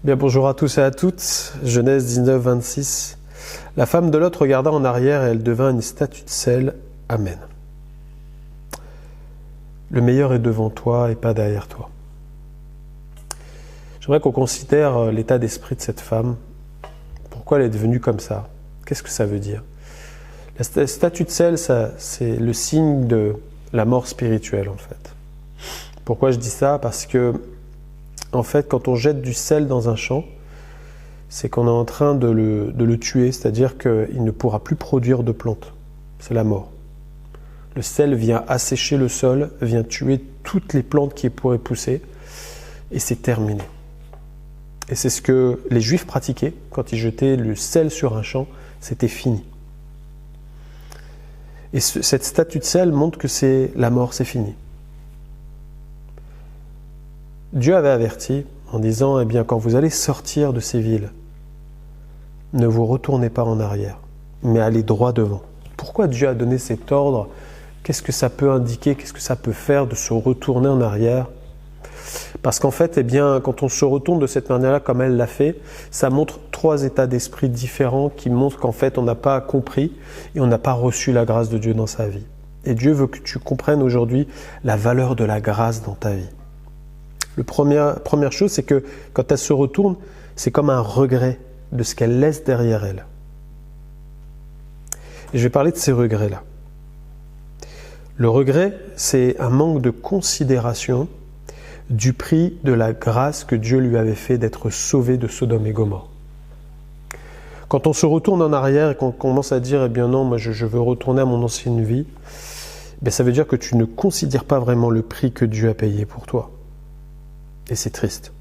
Bien, bonjour à tous et à toutes. Genèse 19, 26. La femme de Lot regarda en arrière et elle devint une statue de sel. Amen. Le meilleur est devant toi et pas derrière toi. J'aimerais qu'on considère l'état d'esprit de cette femme. Pourquoi elle est devenue comme ça? Qu'est-ce que ça veut dire? La statue de sel, c'est le signe de la mort spirituelle, en fait. Pourquoi je dis ça? Parce que en fait, quand on jette du sel dans un champ, c'est qu'on est en train de le tuer, c'est-à-dire qu'il ne pourra plus produire de plantes. C'est la mort. Le sel vient assécher le sol, vient tuer toutes les plantes qui pourraient pousser, et c'est terminé. Et c'est ce que les Juifs pratiquaient quand ils jetaient le sel sur un champ, c'était fini. Et cette statue de sel montre que c'est la mort, c'est fini. Dieu avait averti en disant, eh bien, quand vous allez sortir de ces villes, ne vous retournez pas en arrière, mais allez droit devant. Pourquoi Dieu a donné cet ordre? Qu'est-ce que ça peut indiquer? Qu'est-ce que ça peut faire de se retourner en arrière? Parce qu'en fait, eh bien, quand on se retourne de cette manière-là, comme elle l'a fait, ça montre trois états d'esprit différents qui montrent qu'en fait, on n'a pas compris et on n'a pas reçu la grâce de Dieu dans sa vie. Et Dieu veut que tu comprennes aujourd'hui la valeur de la grâce dans ta vie. La première chose, c'est que quand elle se retourne, c'est comme un regret de ce qu'elle laisse derrière elle. Et je vais parler de ces regrets-là. Le regret, c'est un manque de considération du prix de la grâce que Dieu lui avait fait d'être sauvé de Sodome et Gomorrhe. Quand on se retourne en arrière et qu'on commence à dire « Eh bien non, moi je veux retourner à mon ancienne vie », ça veut dire que tu ne considères pas vraiment le prix que Dieu a payé pour toi. Et c'est triste.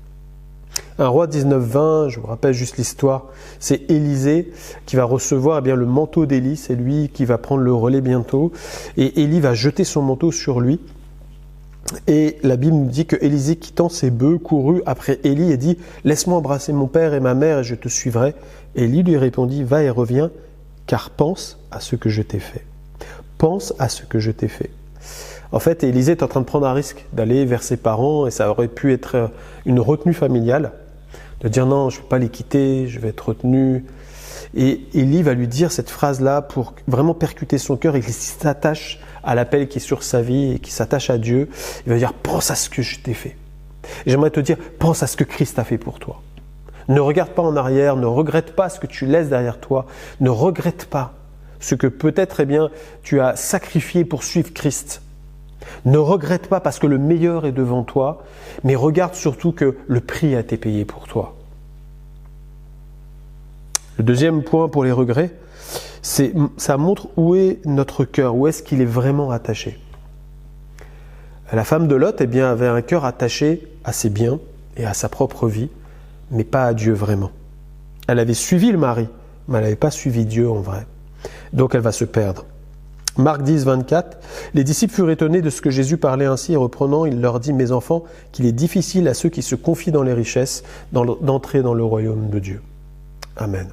Un roi 19-20, je vous rappelle juste l'histoire, c'est Élisée qui va recevoir le manteau d'Élie, c'est lui qui va prendre le relais bientôt, et Élie va jeter son manteau sur lui, et la Bible nous dit que Élisée, quittant ses bœufs, courut après Élie et dit « Laisse-moi embrasser mon père et ma mère et je te suivrai. » Élie lui répondit « Va et reviens, car pense à ce que je t'ai fait. » Pense à ce que je t'ai fait. En fait, Élisée est en train de prendre un risque d'aller vers ses parents et ça aurait pu être une retenue familiale, de dire non, je ne vais pas les quitter, je vais être retenu. Et Élie va lui dire cette phrase-là pour vraiment percuter son cœur et qu'il s'attache à l'appel qui est sur sa vie et qui s'attache à Dieu. Il va dire pense à ce que je t'ai fait. Et j'aimerais te dire pense à ce que Christ a fait pour toi. Ne regarde pas en arrière, ne regrette pas ce que tu laisses derrière toi, ne regrette pas ce que peut-être tu as sacrifié pour suivre Christ. Ne regrette pas parce que le meilleur est devant toi, mais regarde surtout que le prix a été payé pour toi. Le deuxième point pour les regrets, ça montre où est notre cœur, où est-ce qu'il est vraiment attaché. La femme de Lot avait un cœur attaché à ses biens et à sa propre vie, mais pas à Dieu vraiment. Elle avait suivi le mari, mais elle n'avait pas suivi Dieu en vrai. Donc elle va se perdre. Marc 10, 24, les disciples furent étonnés de ce que Jésus parlait ainsi et reprenant, il leur dit « Mes enfants, qu'il est difficile à ceux qui se confient dans les richesses d'entrer dans le royaume de Dieu. » Amen.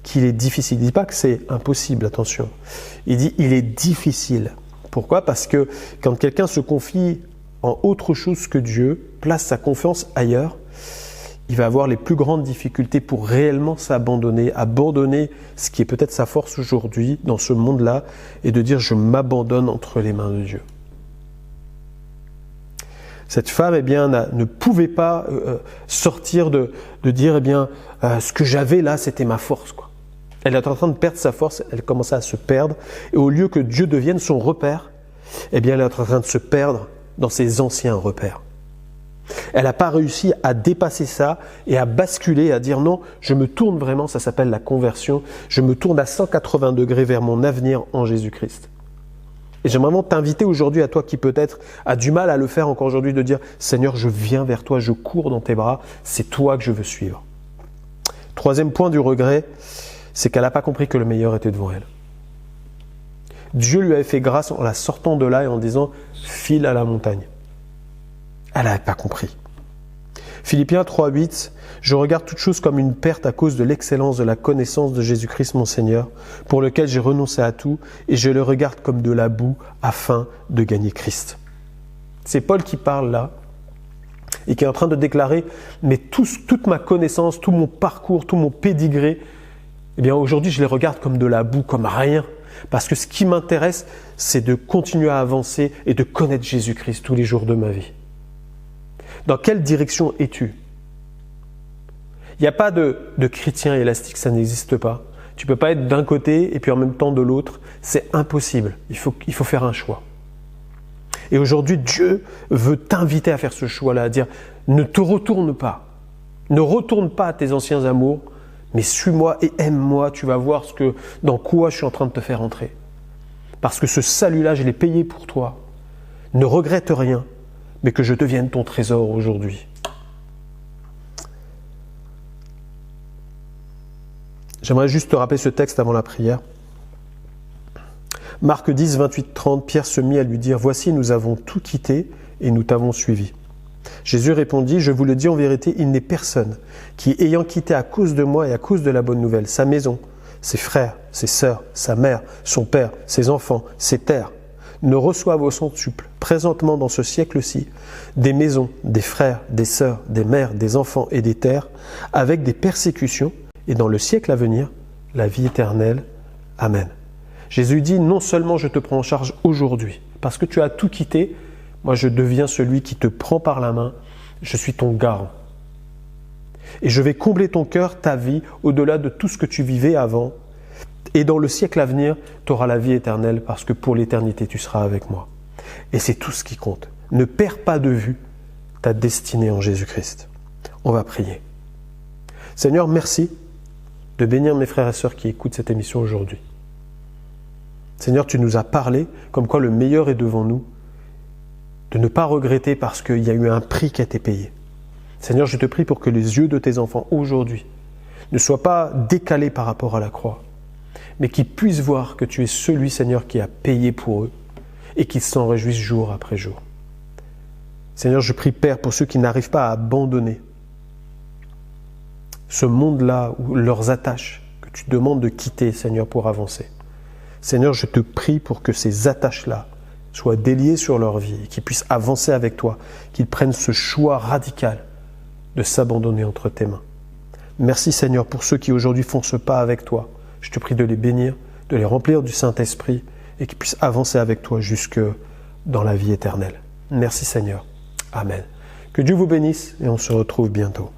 Qu'il est difficile. Il ne dit pas que c'est impossible, attention. Il dit « Il est difficile ». Pourquoi? Parce que quand quelqu'un se confie en autre chose que Dieu, place sa confiance ailleurs, il va avoir les plus grandes difficultés pour réellement abandonner ce qui est peut-être sa force aujourd'hui dans ce monde-là et de dire « je m'abandonne entre les mains de Dieu ». Cette femme ne pouvait pas sortir de dire ce que j'avais là c'était ma force, quoi. Elle est en train de perdre sa force, elle commençait à se perdre et au lieu que Dieu devienne son repère, elle est en train de se perdre dans ses anciens repères. Elle n'a pas réussi à dépasser ça et à basculer, à dire non, je me tourne vraiment, ça s'appelle la conversion, je me tourne à 180 degrés vers mon avenir en Jésus-Christ. Et j'aimerais vraiment t'inviter aujourd'hui à toi qui peut-être a du mal à le faire encore aujourd'hui, de dire Seigneur, je viens vers toi, je cours dans tes bras, c'est toi que je veux suivre. Troisième point du regret, c'est qu'elle n'a pas compris que le meilleur était devant elle. Dieu lui avait fait grâce en la sortant de là et en disant file à la montagne. Elle n'avait pas compris. Philippiens 3,8 « Je regarde toute chose comme une perte à cause de l'excellence de la connaissance de Jésus-Christ mon Seigneur, pour lequel j'ai renoncé à tout, et je le regarde comme de la boue afin de gagner Christ. » C'est Paul qui parle là. et qui est en train de déclarer « mais toute ma connaissance, tout mon parcours, tout mon pédigré, eh bien aujourd'hui je les regarde comme de la boue, comme rien. Parce que ce qui m'intéresse, c'est de continuer à avancer et de connaître Jésus-Christ tous les jours de ma vie. » Dans quelle direction es-tu? Il n'y a pas de chrétien élastique, ça n'existe pas. Tu ne peux pas être d'un côté et puis en même temps de l'autre. C'est impossible. Il faut faire un choix. Et aujourd'hui, Dieu veut t'inviter à faire ce choix-là, à dire ne te retourne pas. Ne retourne pas à tes anciens amours, mais suis-moi et aime-moi. Tu vas voir dans quoi je suis en train de te faire entrer. Parce que ce salut-là, je l'ai payé pour toi. Ne regrette rien, mais que je devienne ton trésor aujourd'hui. J'aimerais juste te rappeler ce texte avant la prière. Marc 10, 28-30, Pierre se mit à lui dire « Voici, nous avons tout quitté et nous t'avons suivi. » Jésus répondit « Je vous le dis en vérité, il n'est personne qui, ayant quitté à cause de moi et à cause de la bonne nouvelle, sa maison, ses frères, ses sœurs, sa mère, son père, ses enfants, ses terres, ne reçoive au centuple, présentement dans ce siècle-ci, des maisons, des frères, des sœurs, des mères, des enfants et des terres, avec des persécutions, et dans le siècle à venir, la vie éternelle. Amen. » Jésus dit, non seulement je te prends en charge aujourd'hui, parce que tu as tout quitté, moi je deviens celui qui te prend par la main, je suis ton garant. Et je vais combler ton cœur, ta vie, au-delà de tout ce que tu vivais avant. Et dans le siècle à venir, tu auras la vie éternelle, parce que pour l'éternité, tu seras avec moi. Et c'est tout ce qui compte. Ne perds pas de vue ta destinée en Jésus-Christ. On va prier. Seigneur, merci de bénir mes frères et sœurs qui écoutent cette émission aujourd'hui. Seigneur, tu nous as parlé comme quoi le meilleur est devant nous, de ne pas regretter parce qu'il y a eu un prix qui a été payé. Seigneur, je te prie pour que les yeux de tes enfants aujourd'hui ne soient pas décalés par rapport à la croix, mais qu'ils puissent voir que tu es celui, Seigneur, qui a payé pour eux et qu'ils s'en réjouissent jour après jour. Seigneur, je prie, Père, pour ceux qui n'arrivent pas à abandonner ce monde-là ou leurs attaches que tu demandes de quitter, Seigneur, pour avancer. Seigneur, je te prie pour que ces attaches-là soient déliées sur leur vie et qu'ils puissent avancer avec toi, qu'ils prennent ce choix radical de s'abandonner entre tes mains. Merci, Seigneur, pour ceux qui aujourd'hui font ce pas avec toi. Je te prie de les bénir, de les remplir du Saint-Esprit et qu'ils puissent avancer avec toi jusque dans la vie éternelle. Merci, Seigneur. Amen. Que Dieu vous bénisse et on se retrouve bientôt.